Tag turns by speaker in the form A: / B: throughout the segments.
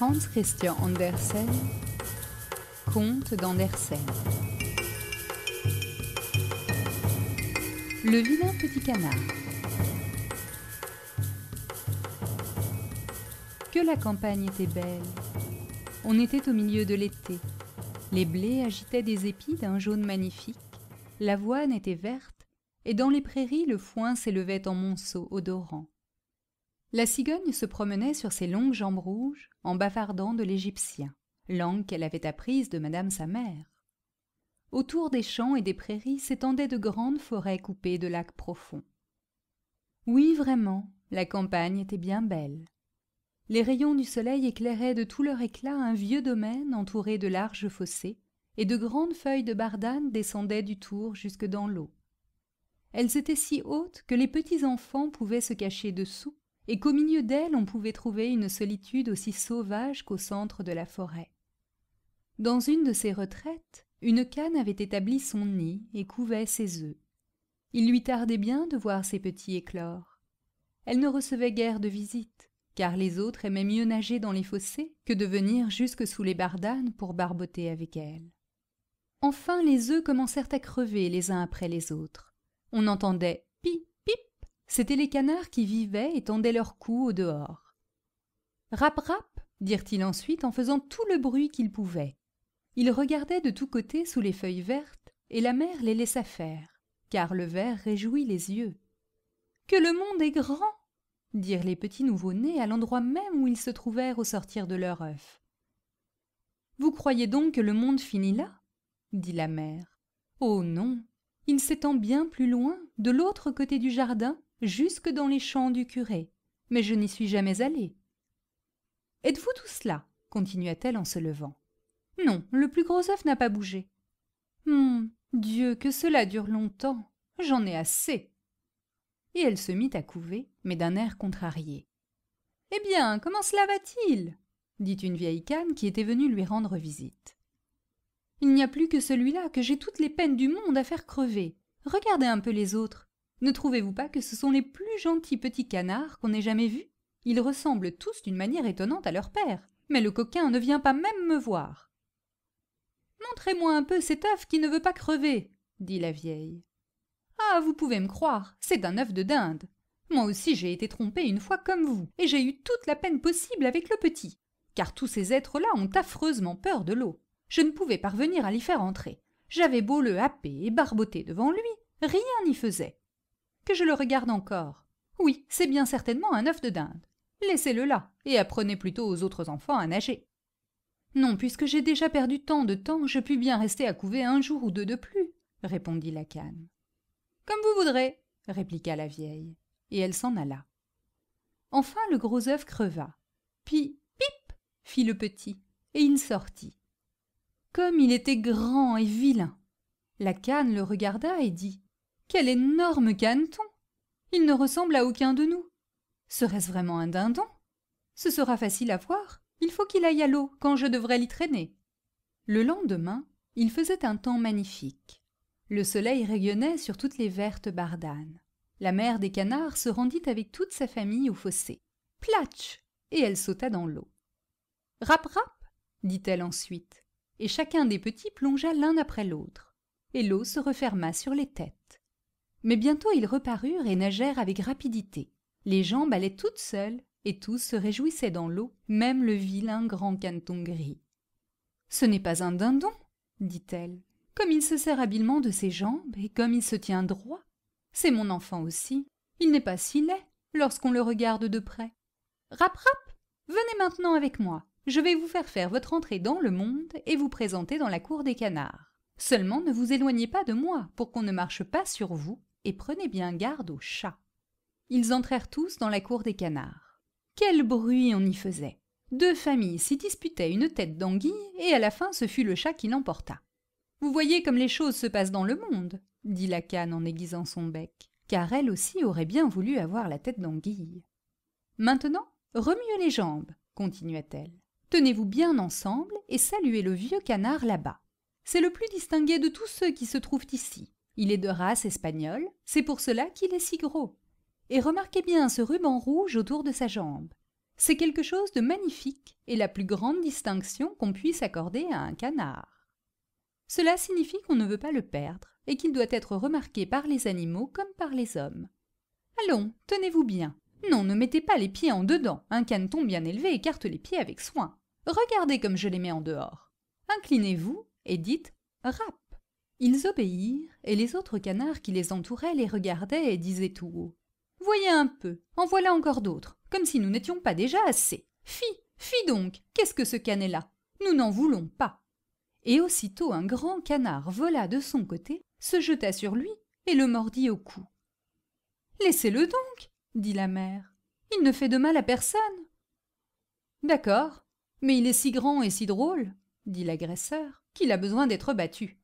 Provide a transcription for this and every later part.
A: Hans Christian Andersen, Conte d'Andersen. Le vilain petit canard. Que la campagne était belle. On était au milieu de l'été. Les blés agitaient des épis d'un jaune magnifique, l'avoine était verte, et dans les prairies le foin s'élevait en monceaux odorants. La cigogne se promenait sur ses longues jambes rouges en bavardant de l'égyptien, langue qu'elle avait apprise de madame sa mère. Autour des champs et des prairies s'étendaient de grandes forêts coupées de lacs profonds. Oui, vraiment, la campagne était bien belle. Les rayons du soleil éclairaient de tout leur éclat un vieux domaine entouré de larges fossés, et de grandes feuilles de bardane descendaient du tour jusque dans l'eau. Elles étaient si hautes que les petits enfants pouvaient se cacher dessous, et qu'au milieu d'elles on pouvait trouver une solitude aussi sauvage qu'au centre de la forêt. Dans une de ces retraites, une cane avait établi son nid et couvait ses œufs. Il lui tardait bien de voir ses petits éclore. Elle ne recevait guère de visites, car les autres aimaient mieux nager dans les fossés que de venir jusque sous les bardanes pour barboter avec elle. Enfin les œufs commencèrent à crever les uns après les autres. On entendait « pi, pip ». C'étaient les canards qui vivaient et tendaient leur cou au dehors. « Rap, rap » dirent-ils ensuite en faisant tout le bruit qu'ils pouvaient. Ils regardaient de tous côtés sous les feuilles vertes, et la mère les laissa faire, car le vert réjouit les yeux. « Que le monde est grand !» dirent les petits nouveau-nés à l'endroit même où ils se trouvèrent au sortir de leur œuf. « Vous croyez donc que le monde finit là ?» dit la mère. « Oh non, il s'étend bien plus loin, de l'autre côté du jardin, jusque dans les champs du curé, mais je n'y suis jamais allée. »« Êtes-vous tous là ?» continua-t-elle en se levant. « Non, le plus gros œuf n'a pas bougé. »« Dieu, que cela dure longtemps, j'en ai assez. » Et elle se mit à couver, mais d'un air contrarié. « Eh bien, comment cela va-t-il » dit une vieille cane qui était venue lui rendre visite. « Il n'y a plus que celui-là que j'ai toutes les peines du monde à faire crever. Regardez un peu les autres. Ne trouvez-vous pas que ce sont les plus gentils petits canards qu'on ait jamais vus? Ils ressemblent tous d'une manière étonnante à leur père, mais le coquin ne vient pas même me voir. »« Montrez-moi un peu cet œuf qui ne veut pas crever, » dit la vieille. « Ah, vous pouvez me croire, c'est un œuf de dinde. Moi aussi j'ai été trompée une fois comme vous, et j'ai eu toute la peine possible avec le petit, car tous ces êtres-là ont affreusement peur de l'eau. Je ne pouvais parvenir à l'y faire entrer. J'avais beau le happer et barboter devant lui, rien n'y faisait. Que je le regarde encore. Oui, c'est bien certainement un œuf de dinde. Laissez-le là, et apprenez plutôt aux autres enfants à nager. Non, puisque j'ai déjà perdu tant de temps, je puis bien rester à couver un jour ou deux de plus, répondit la cane. Comme vous voudrez, répliqua la vieille, et elle s'en alla. Enfin le gros œuf creva. Puis, pip, fit le petit, et il sortit. Comme il était grand et vilain. La cane le regarda et dit « Quel énorme caneton! Il ne ressemble à aucun de nous. Serait-ce vraiment un dindon? Ce sera facile à voir. Il faut qu'il aille à l'eau quand je devrais l'y traîner. » Le lendemain, il faisait un temps magnifique. Le soleil rayonnait sur toutes les vertes bardanes. La mère des canards se rendit avec toute sa famille au fossé. Platch! Et elle sauta dans l'eau. Rap, rap! dit-elle ensuite, et chacun des petits plongea l'un après l'autre, et l'eau se referma sur les têtes. Mais bientôt ils reparurent et nagèrent avec rapidité. Les jambes allaient toutes seules, et tous se réjouissaient dans l'eau, même le vilain grand caneton gris. « Ce n'est pas un dindon, » dit-elle, « comme il se sert habilement de ses jambes, et comme il se tient droit. C'est mon enfant aussi. Il n'est pas si laid, lorsqu'on le regarde de près. Rap, rap, venez maintenant avec moi. Je vais vous faire votre entrée dans le monde et vous présenter dans la cour des canards. Seulement ne vous éloignez pas de moi pour qu'on ne marche pas sur vous, et prenez bien garde aux chats. » Ils entrèrent tous dans la cour des canards. Quel bruit on y faisait! 2 familles s'y disputaient une tête d'anguille, et à la fin ce fut le chat qui l'emporta. « Vous voyez comme les choses se passent dans le monde, » dit la cane en aiguisant son bec, car elle aussi aurait bien voulu avoir la tête d'anguille. « Maintenant, remuez les jambes, » continua-t-elle. « Tenez-vous bien ensemble et saluez le vieux canard là-bas. C'est le plus distingué de tous ceux qui se trouvent ici. Il est de race espagnole, c'est pour cela qu'il est si gros. Et remarquez bien ce ruban rouge autour de sa jambe. C'est quelque chose de magnifique et la plus grande distinction qu'on puisse accorder à un canard. Cela signifie qu'on ne veut pas le perdre et qu'il doit être remarqué par les animaux comme par les hommes. Allons, tenez-vous bien. Non, ne mettez pas les pieds en dedans. Un caneton bien élevé écarte les pieds avec soin. Regardez comme je les mets en dehors. Inclinez-vous et dites « rap ». Ils obéirent, et les autres canards qui les entouraient les regardaient et disaient tout haut « Voyez un peu, en voilà encore d'autres, comme si nous n'étions pas déjà assez. Fi, fi donc, qu'est-ce que ce canet-là? Nous n'en voulons pas. » Et aussitôt un grand canard vola de son côté, se jeta sur lui et le mordit au cou. « Laissez-le donc, dit la mère. Il ne fait de mal à personne. D'accord, mais il est si grand et si drôle, dit l'agresseur, qu'il a besoin d'être battu.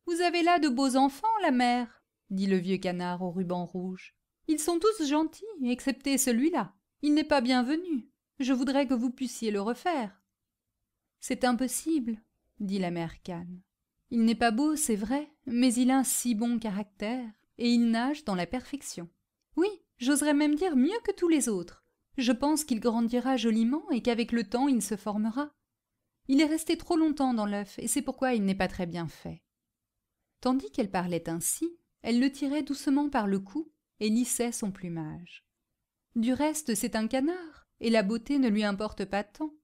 A: Vous avez là de beaux enfants, la mère, dit le vieux canard au ruban rouge. Ils sont tous gentils, excepté celui-là. Il n'est pas bienvenu. Je voudrais que vous puissiez le refaire. C'est impossible, dit la mère Cane. Il n'est pas beau, c'est vrai, mais il a un si bon caractère, et il nage dans la perfection. Oui, j'oserais même dire mieux que tous les autres. Je pense qu'il grandira joliment et qu'avec le temps il se formera. Il est resté trop longtemps dans l'œuf, et c'est pourquoi il n'est pas très bien fait. Tandis qu'elle parlait ainsi, elle le tirait doucement par le cou et lissait son plumage. Du reste, c'est un canard, et la beauté ne lui importe pas tant.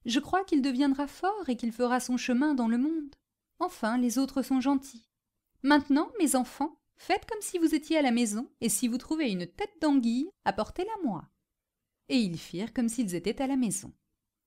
A: Je crois qu'il deviendra fort et qu'il fera son chemin dans le monde. Enfin, les autres sont gentils. Maintenant, mes enfants, faites comme si vous étiez à la maison, et si vous trouvez une tête d'anguille, apportez-la moi. Et ils firent comme s'ils étaient à la maison.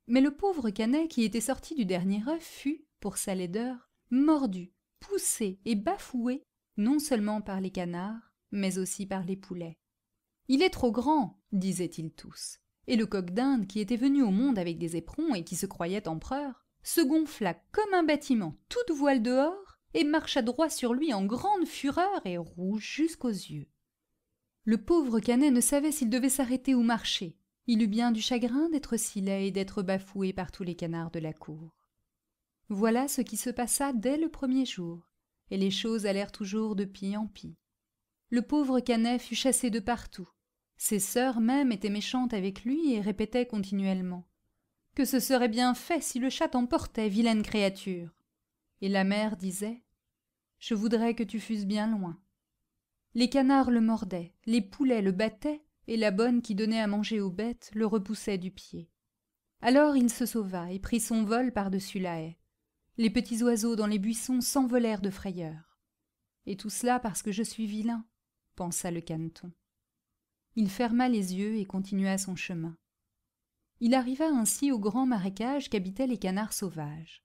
A: Mais le pauvre canet qui était sorti du dernier œuf fut, pour sa laideur, mordu, poussé et bafoué, non seulement par les canards, mais aussi par les poulets. « Il est trop grand, disaient-ils tous. Et le coq d'Inde, qui était venu au monde avec des éperons et qui se croyait empereur, se gonfla comme un bâtiment, toute voile dehors, et marcha droit sur lui en grande fureur et rouge jusqu'aux yeux. Le pauvre canet ne savait s'il devait s'arrêter ou marcher. Il eut bien du chagrin d'être si laid et d'être bafoué par tous les canards de la cour. Voilà ce qui se passa dès le premier jour, et les choses allèrent toujours de pis en pis. Le pauvre canet fut chassé de partout. Ses sœurs même étaient méchantes avec lui et répétaient continuellement « Que ce serait bien fait si le chat t'emportait, vilaine créature !» Et la mère disait « Je voudrais que tu fusses bien loin. » Les canards le mordaient, les poulets le battaient, et la bonne qui donnait à manger aux bêtes le repoussait du pied. Alors il se sauva et prit son vol par-dessus la haie. Les petits oiseaux dans les buissons s'envolèrent de frayeur. « Et tout cela parce que je suis vilain, » pensa le caneton. Il ferma les yeux et continua son chemin. Il arriva ainsi au grand marécage qu'habitaient les canards sauvages.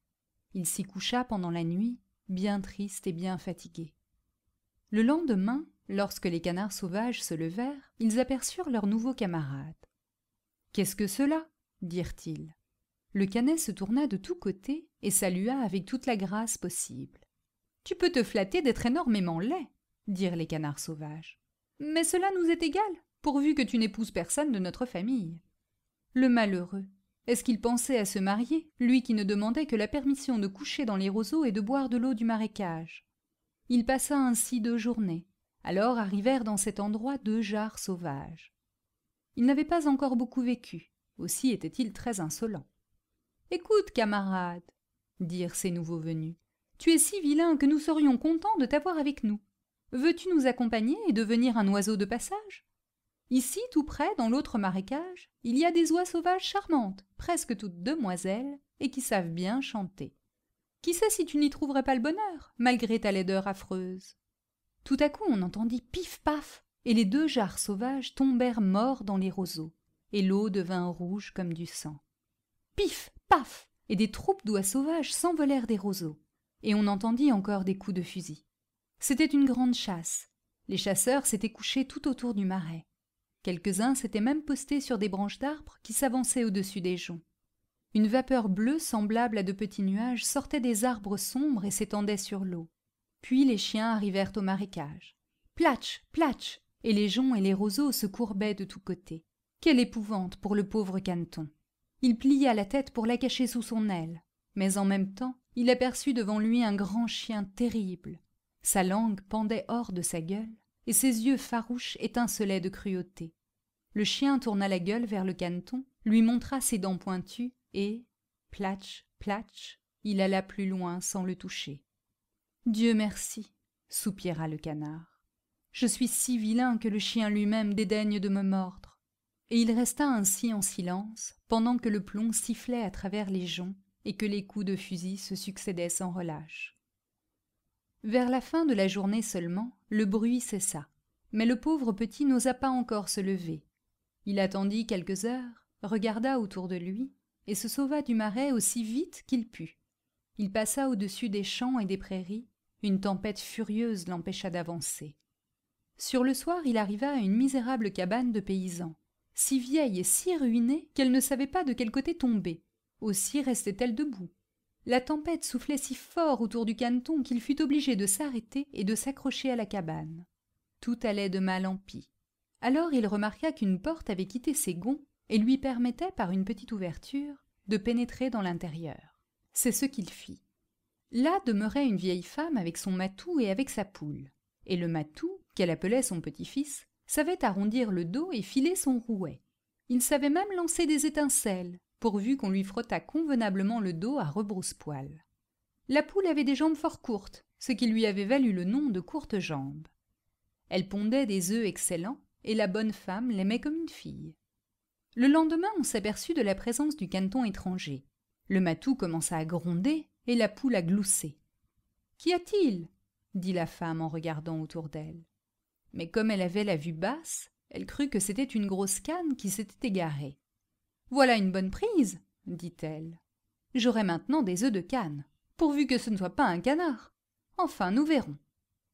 A: Il s'y coucha pendant la nuit, bien triste et bien fatigué. Le lendemain, lorsque les canards sauvages se levèrent, ils aperçurent leurs nouveaux camarades. « Qu'est-ce que cela ?» dirent-ils. Le canet se tourna de tous côtés et salua avec toute la grâce possible. « Tu peux te flatter d'être énormément laid, » dirent les canards sauvages. « Mais cela nous est égal, pourvu que tu n'épouses personne de notre famille. » Le malheureux, est-ce qu'il pensait à se marier, lui qui ne demandait que la permission de coucher dans les roseaux et de boire de l'eau du marécage? Il passa ainsi 2 journées. Alors arrivèrent dans cet endroit 2 jarres sauvages. Il n'avait pas encore beaucoup vécu, aussi était-il très insolent. « Écoute, camarade, dirent ces nouveaux venus, tu es si vilain que nous serions contents de t'avoir avec nous. Veux-tu nous accompagner et devenir un oiseau de passage? Ici, tout près, dans l'autre marécage, il y a des oies sauvages charmantes, presque toutes demoiselles, et qui savent bien chanter. Qui sait si tu n'y trouverais pas le bonheur, malgré ta laideur affreuse? » Tout à coup on entendit pif-paf, et les 2 jarres sauvages tombèrent morts dans les roseaux, et l'eau devint rouge comme du sang. Pif-paf, et des troupes d'oies sauvages s'envolèrent des roseaux, et on entendit encore des coups de fusil. C'était une grande chasse. Les chasseurs s'étaient couchés tout autour du marais. Quelques-uns s'étaient même postés sur des branches d'arbres qui s'avançaient au-dessus des joncs. Une vapeur bleue semblable à de petits nuages sortait des arbres sombres et s'étendait sur l'eau. Puis les chiens arrivèrent au marécage. Platch, platch, et les joncs et les roseaux se courbaient de tous côtés. Quelle épouvante pour le pauvre caneton! Il plia la tête pour la cacher sous son aile, mais en même temps, il aperçut devant lui un grand chien terrible. Sa langue pendait hors de sa gueule, et ses yeux farouches étincelaient de cruauté. Le chien tourna la gueule vers le caneton lui montra ses dents pointues et, platch, platch, il alla plus loin sans le toucher. « Dieu merci !» soupira le canard. « Je suis si vilain que le chien lui-même dédaigne de me mordre. » Et il resta ainsi en silence, pendant que le plomb sifflait à travers les joncs et que les coups de fusil se succédaient sans relâche. Vers la fin de la journée seulement, le bruit cessa, mais le pauvre petit n'osa pas encore se lever. Il attendit quelques heures, regarda autour de lui, et se sauva du marais aussi vite qu'il put. Il passa au-dessus des champs et des prairies, une tempête furieuse l'empêcha d'avancer. Sur le soir, il arriva à une misérable cabane de paysans, si vieille et si ruinée qu'elle ne savait pas de quel côté tomber. Aussi restait-elle debout. La tempête soufflait si fort autour du caneton qu'il fut obligé de s'arrêter et de s'accrocher à la cabane. Tout allait de mal en pis. Alors il remarqua qu'une porte avait quitté ses gonds et lui permettait, par une petite ouverture, de pénétrer dans l'intérieur. C'est ce qu'il fit. Là demeurait une vieille femme avec son matou et avec sa poule. Et le matou, qu'elle appelait son petit-fils, savait arrondir le dos et filer son rouet. Il savait même lancer des étincelles, pourvu qu'on lui frottât convenablement le dos à rebrousse-poil. La poule avait des jambes fort courtes, ce qui lui avait valu le nom de courtes jambes. Elle pondait des œufs excellents, et la bonne femme l'aimait comme une fille. Le lendemain, on s'aperçut de la présence du caneton étranger. Le matou commença à gronder, et la poule à glousser. « Qu'y a-t-il » dit la femme en regardant autour d'elle. Mais comme elle avait la vue basse, elle crut que c'était une grosse canne qui s'était égarée. « Voilà une bonne prise » dit-elle. « J'aurai maintenant des œufs de canne, pourvu que ce ne soit pas un canard. Enfin, nous verrons. »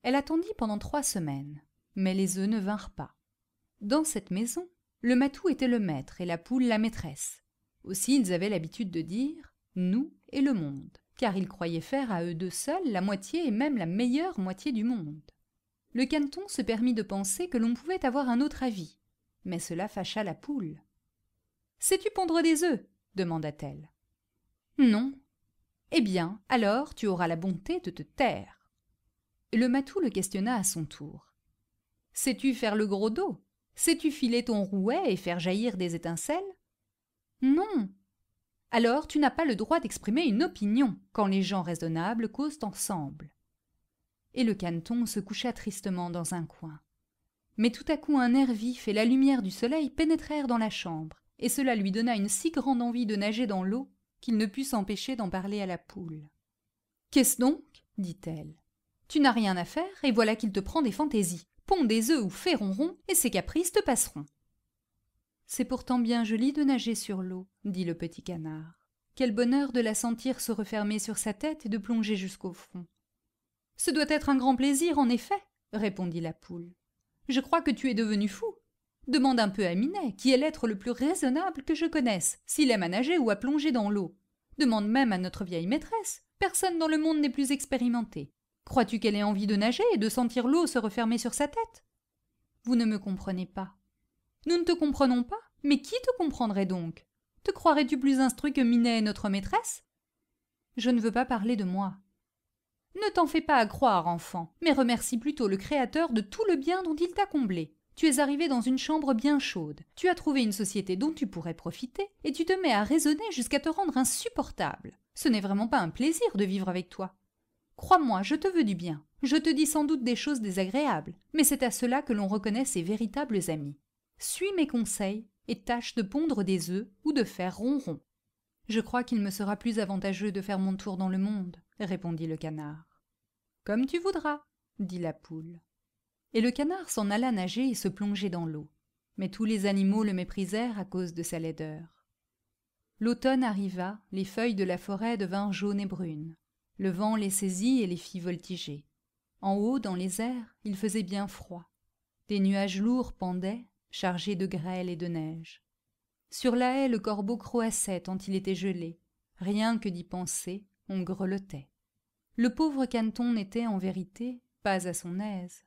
A: Elle attendit pendant 3 semaines, mais les œufs ne vinrent pas. Dans cette maison, le matou était le maître et la poule la maîtresse. Aussi ils avaient l'habitude de dire « nous et le monde », car ils croyaient faire à eux deux seuls la moitié et même la meilleure moitié du monde. Le caneton se permit de penser que l'on pouvait avoir un autre avis, mais cela fâcha la poule. « Sais-tu pondre des œufs » demanda-t-elle. « Non. »« Eh bien, alors tu auras la bonté de te taire. » Et le matou le questionna à son tour. « Sais-tu faire le gros dos ? Sais-tu filer ton rouet et faire jaillir des étincelles ? » « Non. »« Alors tu n'as pas le droit d'exprimer une opinion quand les gens raisonnables causent ensemble. » Et le caneton se coucha tristement dans un coin. Mais tout à coup un air vif et la lumière du soleil pénétrèrent dans la chambre, et cela lui donna une si grande envie de nager dans l'eau qu'il ne put s'empêcher d'en parler à la poule. « Qu'est-ce donc » dit-elle. « Tu n'as rien à faire, et voilà qu'il te prend des fantaisies. Ponds des œufs ou fais ronron, et ces caprices te passeront. » « C'est pourtant bien joli de nager sur l'eau, » dit le petit canard. « Quel bonheur de la sentir se refermer sur sa tête et de plonger jusqu'au fond. »« Ce doit être un grand plaisir, en effet, » répondit la poule. « Je crois que tu es devenu fou. Demande un peu à Minet, qui est l'être le plus raisonnable que je connaisse, s'il aime à nager ou à plonger dans l'eau. Demande même à notre vieille maîtresse. Personne dans le monde n'est plus expérimenté. Crois-tu qu'elle ait envie de nager et de sentir l'eau se refermer sur sa tête ? Vous ne me comprenez pas. Nous ne te comprenons pas, mais qui te comprendrait donc ? Te croirais-tu plus instruit que Minet est notre maîtresse ? Je ne veux pas parler de moi. Ne t'en fais pas à croire, enfant, mais remercie plutôt le Créateur de tout le bien dont il t'a comblé. Tu es arrivé dans une chambre bien chaude, tu as trouvé une société dont tu pourrais profiter, et tu te mets à raisonner jusqu'à te rendre insupportable. Ce n'est vraiment pas un plaisir de vivre avec toi. Crois-moi, je te veux du bien. Je te dis sans doute des choses désagréables, mais c'est à cela que l'on reconnaît ses véritables amis. Suis mes conseils et tâche de pondre des œufs ou de faire ronron. Je crois qu'il me sera plus avantageux de faire mon tour dans le monde, répondit le canard. Comme tu voudras, dit la poule. Et le canard s'en alla nager et se plonger dans l'eau. Mais tous les animaux le méprisèrent à cause de sa laideur. L'automne arriva, les feuilles de la forêt devinrent jaunes et brunes. Le vent les saisit et les fit voltiger. En haut, dans les airs, il faisait bien froid. Des nuages lourds pendaient, chargés de grêle et de neige. Sur la haie, le corbeau croassait tant il était gelé. Rien que d'y penser, on grelottait. Le pauvre caneton n'était, en vérité, pas à son aise.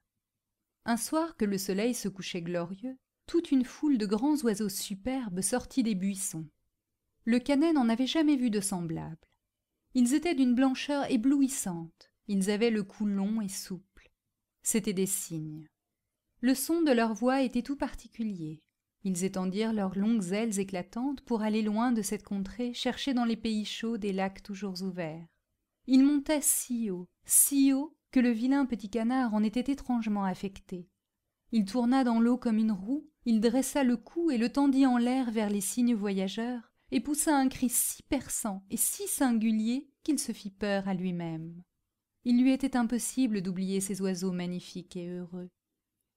A: Un soir que le soleil se couchait glorieux, toute une foule de grands oiseaux superbes sortit des buissons. Le canet n'en avait jamais vu de semblables. Ils étaient d'une blancheur éblouissante, ils avaient le cou long et souple. C'étaient des cygnes. Le son de leur voix était tout particulier. Ils étendirent leurs longues ailes éclatantes pour aller loin de cette contrée, chercher dans les pays chauds des lacs toujours ouverts. Ils montaient si haut que le vilain petit canard en était étrangement affecté. Il tourna dans l'eau comme une roue, il dressa le cou et le tendit en l'air vers les cygnes voyageurs, et poussa un cri si perçant et si singulier qu'il se fit peur à lui-même. Il lui était impossible d'oublier ces oiseaux magnifiques et heureux.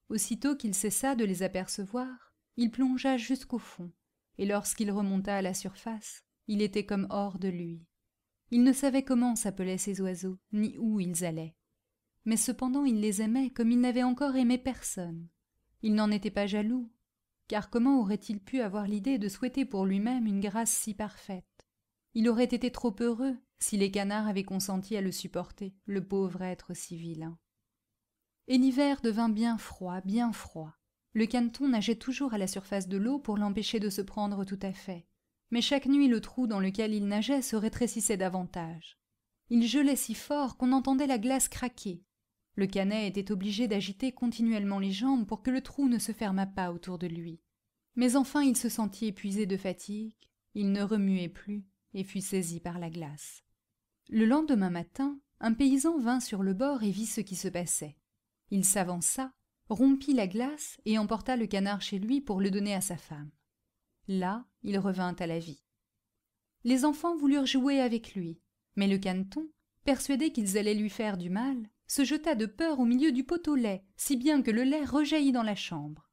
A: Aussitôt qu'il cessa de les apercevoir, il plongea jusqu'au fond, et lorsqu'il remonta à la surface, il était comme hors de lui. Il ne savait comment s'appelaient ces oiseaux, ni où ils allaient. Mais cependant il les aimait comme il n'avait encore aimé personne. Il n'en était pas jaloux, car comment aurait-il pu avoir l'idée de souhaiter pour lui-même une grâce si parfaite? Il aurait été trop heureux si les canards avaient consenti à le supporter, le pauvre être si vilain. Et l'hiver devint bien froid, bien froid. Le caneton nageait toujours à la surface de l'eau pour l'empêcher de se prendre tout à fait. Mais chaque nuit le trou dans lequel il nageait se rétrécissait davantage. Il gelait si fort qu'on entendait la glace craquer. Le canet était obligé d'agiter continuellement les jambes pour que le trou ne se fermât pas autour de lui. Mais enfin il se sentit épuisé de fatigue, il ne remuait plus et fut saisi par la glace. Le lendemain matin, un paysan vint sur le bord et vit ce qui se passait. Il s'avança, rompit la glace et emporta le canard chez lui pour le donner à sa femme. Là, il revint à la vie. Les enfants voulurent jouer avec lui, mais le caneton, persuadé qu'ils allaient lui faire du mal, se jeta de peur au milieu du pot au lait, si bien que le lait rejaillit dans la chambre.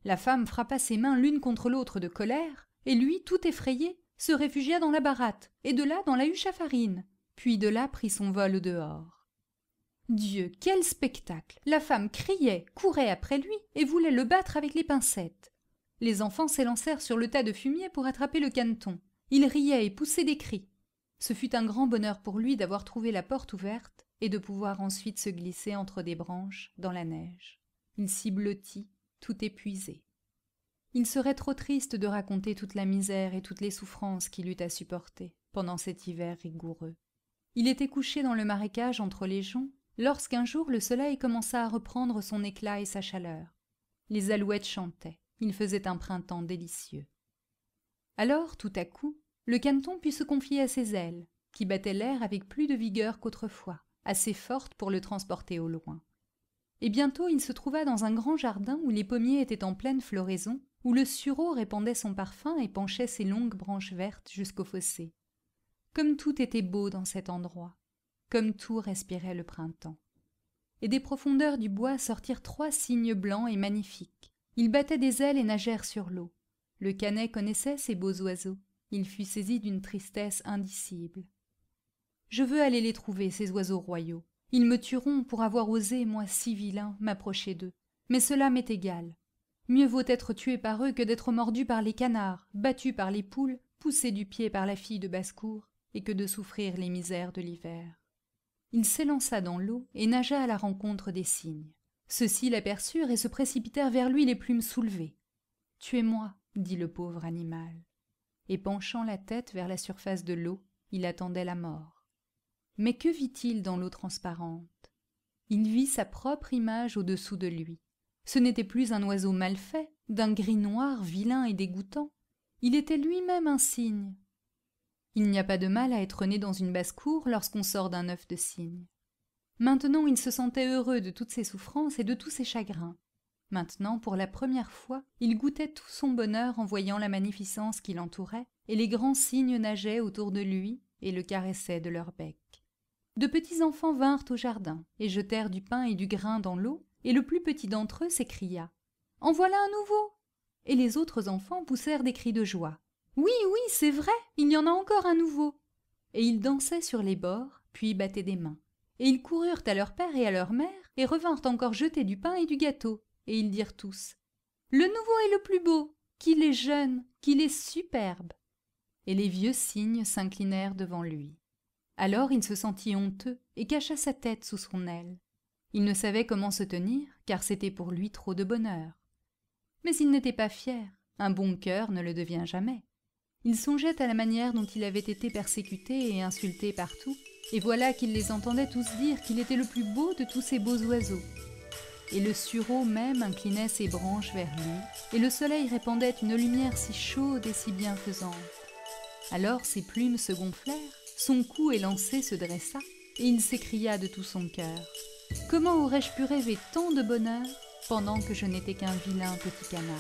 A: La femme frappa ses mains l'une contre l'autre de colère, et lui, tout effrayé, se réfugia dans la baratte, et de là dans la huche à farine, puis de là prit son vol au dehors. Dieu, quel spectacle! La femme criait, courait après lui, et voulait le battre avec les pincettes. Les enfants s'élancèrent sur le tas de fumier pour attraper le caneton. Il riait et poussait des cris. Ce fut un grand bonheur pour lui d'avoir trouvé la porte ouverte et de pouvoir ensuite se glisser entre des branches dans la neige. Il s'y blottit, tout épuisé. Il serait trop triste de raconter toute la misère et toutes les souffrances qu'il eut à supporter pendant cet hiver rigoureux. Il était couché dans le marécage entre les joncs lorsqu'un jour le soleil commença à reprendre son éclat et sa chaleur. Les alouettes chantaient, il faisait un printemps délicieux. Alors, tout à coup, le caneton put se confier à ses ailes, qui battaient l'air avec plus de vigueur qu'autrefois, assez fortes pour le transporter au loin. Et bientôt il se trouva dans un grand jardin où les pommiers étaient en pleine floraison, où le sureau répandait son parfum et penchait ses longues branches vertes jusqu'au fossé. Comme tout était beau dans cet endroit, comme tout respirait le printemps. Et des profondeurs du bois sortirent 3 cygnes blancs et magnifiques. Ils battaient des ailes et nagèrent sur l'eau. Le canet connaissait ces beaux oiseaux. Il fut saisi d'une tristesse indicible. « Je veux aller les trouver, ces oiseaux royaux. Ils me tueront pour avoir osé, moi si vilain, m'approcher d'eux. Mais cela m'est égal. Mieux vaut être tué par eux que d'être mordu par les canards, battu par les poules, poussé du pied par la fille de basse-cour, et que de souffrir les misères de l'hiver. » Il s'élança dans l'eau et nagea à la rencontre des cygnes. Ceux-ci l'aperçurent et se précipitèrent vers lui les plumes soulevées. « Tuez-moi, dit le pauvre animal. » Et penchant la tête vers la surface de l'eau, il attendait la mort. Mais que vit-il dans l'eau transparente? Il vit sa propre image au-dessous de lui. Ce n'était plus un oiseau mal fait, d'un gris noir, vilain et dégoûtant. Il était lui-même un cygne. Il n'y a pas de mal à être né dans une basse-cour lorsqu'on sort d'un œuf de cygne. Maintenant, il se sentait heureux de toutes ses souffrances et de tous ses chagrins. Maintenant, pour la première fois, il goûtait tout son bonheur en voyant la magnificence qui l'entourait, et les grands cygnes nageaient autour de lui et le caressaient de leur bec. De petits enfants vinrent au jardin et jetèrent du pain et du grain dans l'eau, et le plus petit d'entre eux s'écria « En voilà un nouveau !» Et les autres enfants poussèrent des cris de joie. « Oui, oui, c'est vrai, il y en a encore un nouveau !» Et ils dansaient sur les bords, puis battaient des mains. Et ils coururent à leur père et à leur mère, et revinrent encore jeter du pain et du gâteau. Et ils dirent tous « Le nouveau est le plus beau, qu'il est jeune, qu'il est superbe !» Et les vieux cygnes s'inclinèrent devant lui. Alors il se sentit honteux et cacha sa tête sous son aile. Il ne savait comment se tenir, car c'était pour lui trop de bonheur. Mais il n'était pas fier, un bon cœur ne le devient jamais. Il songeait à la manière dont il avait été persécuté et insulté partout, et voilà qu'il les entendait tous dire qu'il était le plus beau de tous ces beaux oiseaux. et le sureau même inclinait ses branches vers lui, et le soleil répandait une lumière si chaude et si bienfaisante. Alors ses plumes se gonflèrent, son cou élancé se dressa, et il s'écria de tout son cœur : « Comment aurais-je pu rêver tant de bonheur pendant que je n'étais qu'un vilain petit canard ?»